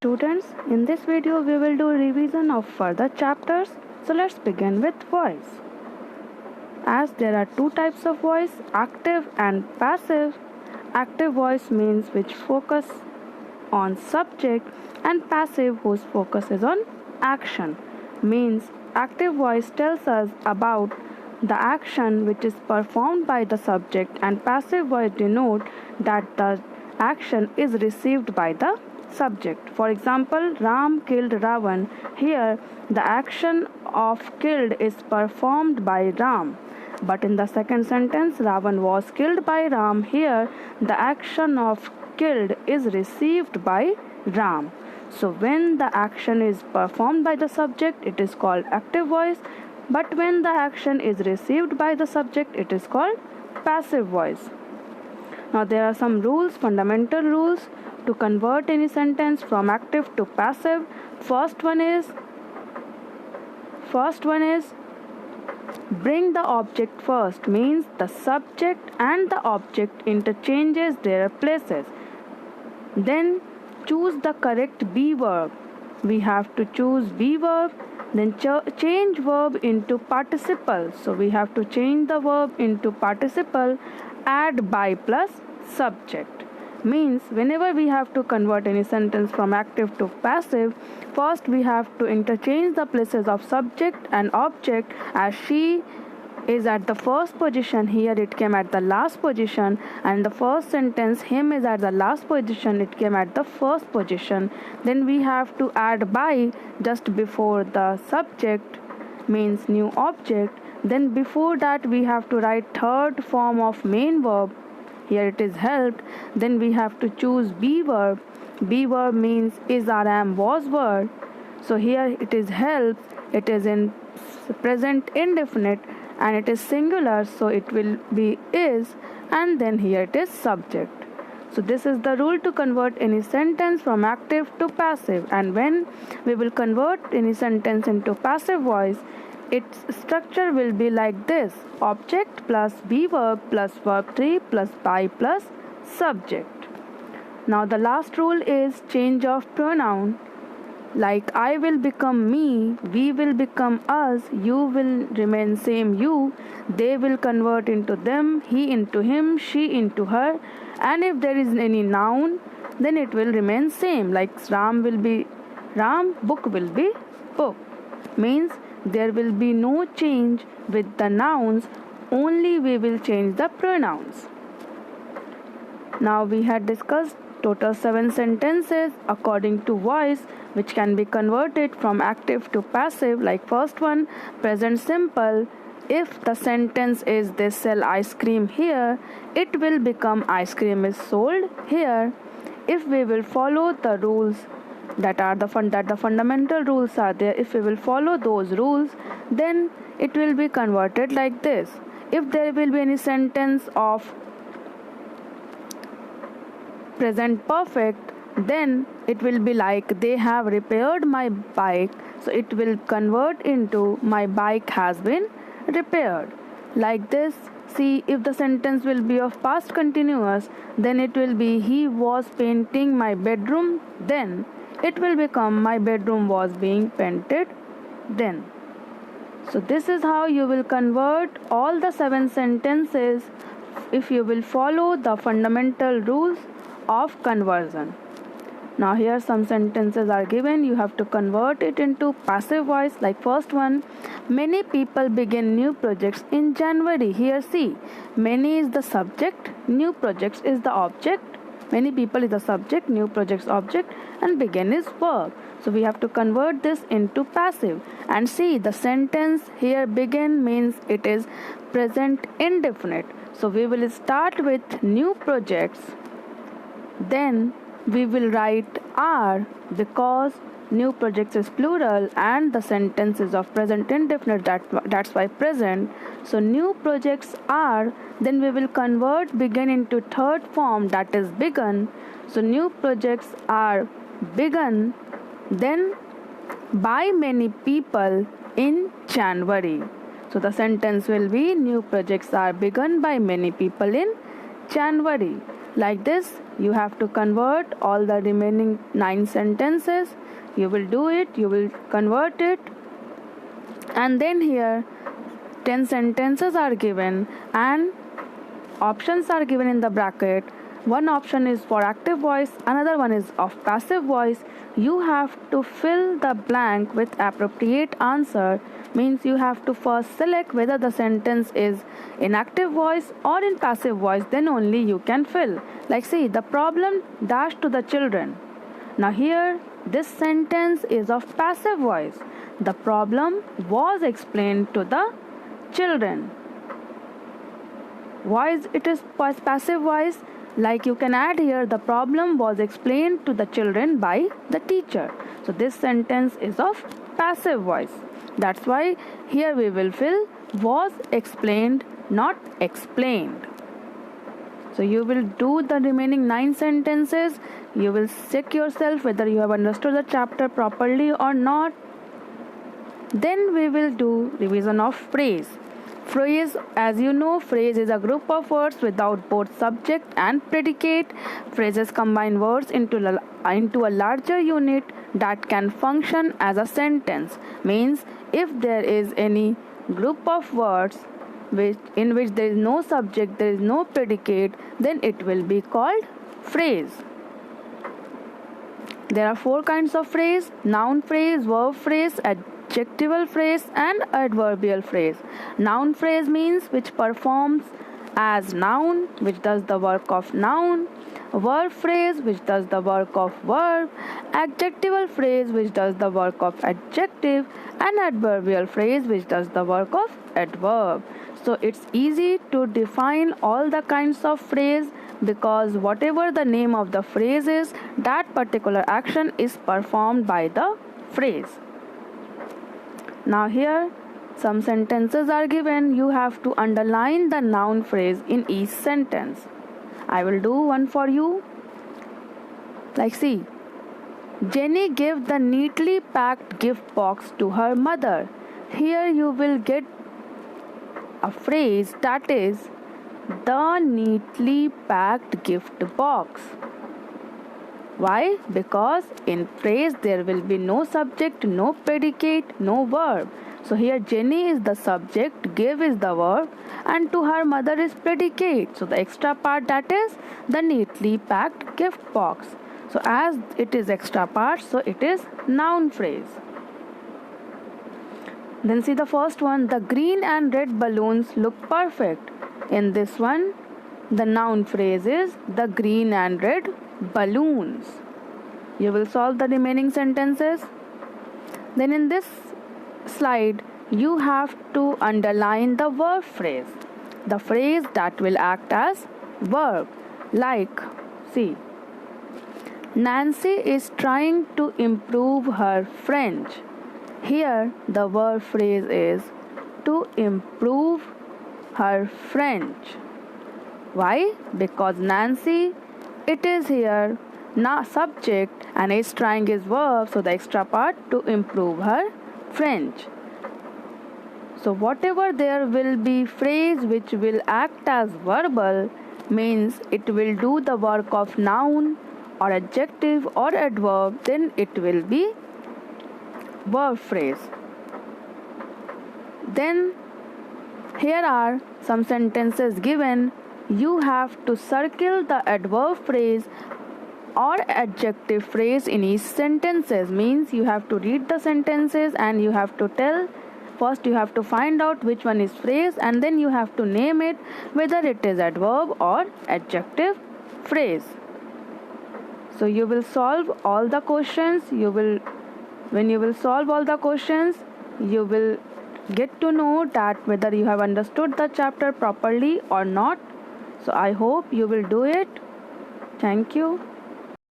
students, in this video we will do revision of further chapters. So let's begin with voice. As there are two types of voice, active and passive. Active voice means which focus on subject, and passive whose focus is on action. Means active voice tells us about the action which is performed by the subject, and passive voice denote that the action is received by the subject. For example, Ram killed Ravan. Here, the action of killed is performed by Ram. But in the second sentence, Ravan was killed by Ram. Here, the action of killed is received by Ram. So, when the action is performed by the subject, it is called active voice. But when the action is received by the subject, it is called passive voice. Now, there are some rules, fundamental rules to convert any sentence from active to passive. First one is bring the object first, means the subject and the object interchanges their places. Then choose the correct be verb. We have to choose be verb. Then change verb into participle. So we have to change the verb into participle. Add by plus subject. Means whenever we have to convert any sentence from active to passive, first we have to interchange the places of subject and object. As she is at the first position, here it came at the last position, and the first sentence him is at the last position, it came at the first position. Then we have to add by just before the subject, means new object. Then before that we have to write third form of main verb. Here it is helped. Then we have to choose be verb. Be verb means is, are, am, was verb. So here it is helped. It is in present indefinite and it is singular, so it will be is, and then here it is subject. So this is the rule to convert any sentence from active to passive. And when we will convert any sentence into passive voice, its structure will be like this: object plus be verb plus verb 3 plus by plus subject. Now the last rule is change of pronoun. Like I will become me, we will become us, you will remain same you, they will convert into them, he into him, she into her. And if there is any noun, then it will remain same. Like Ram will be Ram, book will be book. Means there will be no change with the nouns, only we will change the pronouns. Now we had discussed total 7 sentences according to voice which can be converted from active to passive. Like first one, present simple. If the sentence is they sell ice cream here, it will become ice cream is sold here. If we will follow the rules that the fundamental rules are there, if we will follow those rules, then it will be converted like this. If there will be any sentence of present perfect, then it will be like they have repaired my bike, so it will convert into my bike has been repaired. Like this. See, if the sentence will be of past continuous, then it will be he was painting my bedroom then. It will become my bedroom was being painted then. So this is how you will convert all the 7 sentences if you will follow the fundamental rules of conversion. Now here some sentences are given. You have to convert it into passive voice. Like first one, many people begin new projects in January. Here see, many is the subject, new projects is the object. Many people is the subject, new projects object, and begin is verb. So we have to convert this into passive. And see, the sentence here begin means it is present indefinite. So we will start with new projects. Then we will write are because new projects is plural and the sentence is of present indefinite, that's why present. So new projects are, then we will convert begin into third form, that is begun. So new projects are begun then by many people in January. So the sentence will be new projects are begun by many people in January. Like this, you have to convert all the remaining 9 sentences. You will do it, you will convert it, and then here 10 sentences are given and options are given in the bracket. One option is for active voice, another one is of passive voice. You have to fill the blank with appropriate answer, means you have to first select whether the sentence is in active voice or in passive voice, then only you can fill. Like see, the problem dash to the children. Now here this sentence is of passive voice. The problem was explained to the children. Why it is passive voice? Like you can add here, the problem was explained to the children by the teacher. So this sentence is of passive voice. That's why here we will fill was explained, not explained. So you will do the remaining 9 sentences. You will check yourself whether you have understood the chapter properly or not. Then we will do revision of phrase. Phrase, as you know, phrase is a group of words without both subject and predicate. Phrases combine words into a larger unit that can function as a sentence. Means if there is any group of words in which there is no subject, there is no predicate, then it will be called phrase. There are 4 kinds of phrase: noun phrase, verb phrase, adjectival phrase and adverbial phrase. Noun phrase means which performs as noun, which does the work of noun. Verb phrase which does the work of verb. Adjectival phrase which does the work of adjective, and adverbial phrase which does the work of adverb. So it's easy to define all the kinds of phrase, because whatever the name of the phrase is, that particular action is performed by the phrase. Now here some sentences are given. You have to underline the noun phrase in each sentence. I will do one for you. Like see, Jenny gave the neatly packed gift box to her mother. Here you will get a phrase that is the neatly packed gift box. Why? Because in phrase there will be no subject, no predicate, no verb. So here Jenny is the subject, give is the verb, and to her mother is predicate. So the extra part, that is the neatly packed gift box. So as it is extra part, so it is noun phrase. Then see the first one, the green and red balloons look perfect. In this one, the noun phrase is the green and red balloons. You will solve the remaining sentences. Then in this slide, you have to underline the verb phrase, the phrase that will act as verb. Like, see, Nancy is trying to improve her French. Here the verb phrase is to improve her French. Why? Because Nancy, it is here now subject and is trying is verb, so the extra part to improve her French. So whatever there will be phrase which will act as verbal, means it will do the work of noun or adjective or adverb, then it will be verb phrase. Then here are some sentences given. You have to circle the adverb phrase or adjective phrase in each sentences. Means you have to read the sentences and you have to tell. First you have to find out which one is phrase, and then you have to name it whether it is adverb or adjective phrase. So you will solve all the questions. When you will solve all the questions, you will get to know that whether you have understood the chapter properly or not. So I hope you will do it. Thank you.